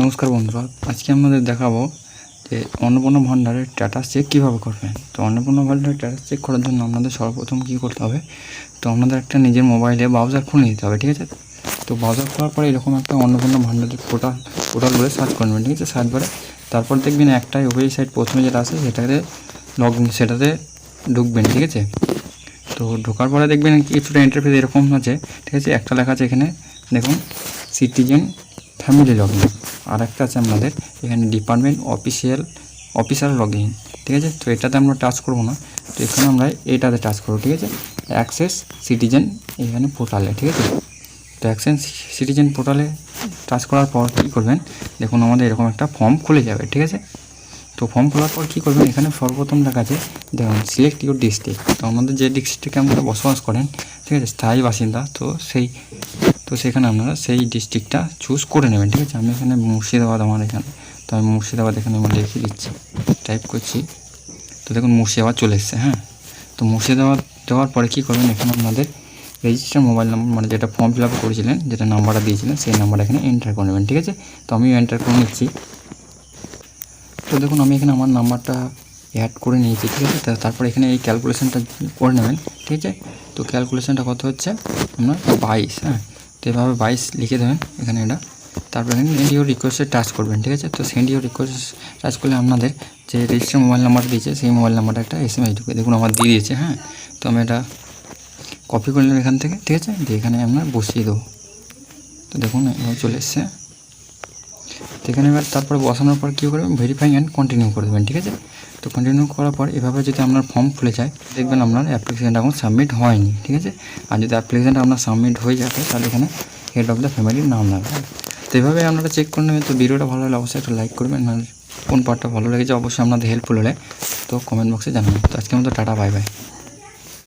নমস্কার বন্ধুরা, আজকে আমাদের দেখাবো যে অন্নপূর্ণা ভান্ডারের স্ট্যাটাস চেক কীভাবে করবেন। তো অন্নপূর্ণা ভান্ডারের স্ট্যাটাস চেক করার জন্য আপনাদের সর্বপ্রথম কী করতে হবে, তো আপনাদের একটা নিজের মোবাইলে ব্রাউজার খুলে নিতে হবে, ঠিক আছে। তো ব্রাউজার খোলার পরে এরকম একটা অন্নপূর্ণা ভান্ডারের পোর্টাল বলে সার্চ করবেন, ঠিক আছে। সার্চ করে তারপর দেখবেন একটাই ওয়েবসাইট প্রথমে যেটা আছে সেটাতে ঢুকবেন, ঠিক আছে। তো ঢোকার পরে দেখবেন কিছুটা ইন্টারফেস এরকম আছে, ঠিক আছে। একটা লেখা আছে এখানে দেখুন সিটিজেন ফ্যামিলি লগইন, আর একটা আছে আমাদের এখানে ডিপার্টমেন্ট অফিসার লগইন, ঠিক আছে। তো এটাতে আমরা টাচ করব না, তো এখানে আমরা এটাতে টাচ করবো, ঠিক আছে। অ্যাক্সেস সিটিজেন এখানে পোর্টালে, ঠিক আছে। তো অ্যাক্সেস সিটিজেন পোর্টালে টাচ করার পর কী করবেন, দেখুন আমাদের এরকম একটা ফর্ম খুলে যাবে, ঠিক আছে। তো ফর্ম খোলার পর কী করবেন, এখানে সর্বপ্রথম লেখা আছে দেখুন সিলেক্ট ইউর ডিস্ট্রিক্ট। তো আমাদের যে ডিস্ট্রিক্টে আপনারা বসবাস করেন, ঠিক আছে, স্থায়ী বাসিন্দা, তো সেখানে আপনারা সেই ডিস্ট্রিক্টটা চুজ করে নেবেন, ঠিক আছে। আমি এখানে মুর্শিদাবাদ আমার এখানে, তো আমি মুর্শিদাবাদ এখানে আমার লিখে দিচ্ছি, টাইপ করছি। তো দেখুন মুর্শিদাবাদ চলে এসছে, হ্যাঁ। তো মুর্শিদাবাদ দেওয়ার পরে কী করবেন, এখানে আপনাদের রেজিস্টার মোবাইল নাম্বার মানে যেটা ফর্ম ফিল আপ করেছিলেন, যেটা নাম্বারটা দিয়েছিলেন, সেই নাম্বারটা এখানে এন্টার করে নেবেন, ঠিক আছে। তো আমিও এন্টার করে নিচ্ছি। তো দেখুন আমি এখানে আমার নাম্বারটা অ্যাড করে নিয়েছি, ঠিক আছে। তারপর এখানে এই ক্যালকুলেশনটা করে নেবেন, ঠিক আছে। তো ক্যালকুলেশনটা কত হচ্ছে আপনার 22, হ্যাঁ। তো এভাবে 22 লিখে দেবেন এখানে এটা। তারপর এখানে সেন্ড ইউর রিকোয়েস্টে টাচ করবেন, ঠিক আছে। তো সেন্ড ইউর রিকোয়েস্ট টাচ করলে আপনাদের যে রেজিস্টার মোবাইল নাম্বার দিয়েছে সেই মোবাইল নাম্বারটা একটা SMS ঢুকে দেখুন আমার দিয়ে দিয়েছে, হ্যাঁ। তো আমি এটা কপি করে নেব এখান থেকে, ঠিক আছে, দিয়ে এখানে আমরা বসিয়ে দেবো। তো দেখুন এবার চলে এসছে। তো এখানে এবার তারপরে বসানোর পর কী করবেন, ভেরিফাই অ্যান্ড কন্টিনিউ করে দেবেন, ঠিক আছে। তো কন্টিনিউ করার পর এভাবে যদি আপনার ফর্ম খুলে যায়, দেখবেন আপনার অ্যাপ্লিকেশানটা এখন সাবমিট হয়নি, ঠিক আছে। আর যদি অ্যাপ্লিকেশানটা আপনার সাবমিট হয়ে যাবে তাহলে এখানে হেড অফ দ্য ফ্যামিলির নাম লাগবে। তো এভাবে আপনারা চেক করে নেবেন। তো ভিডিওটা ভালো হলে অবশ্যই একটা লাইক করবেন, আর কোন পার্টটা ভালো লেগেছে অবশ্যই আপনাদের হেল্পফুল হলে তো কমেন্ট বক্সে জানাবেন। তো আজকের মতো টাটা, বাই বাই।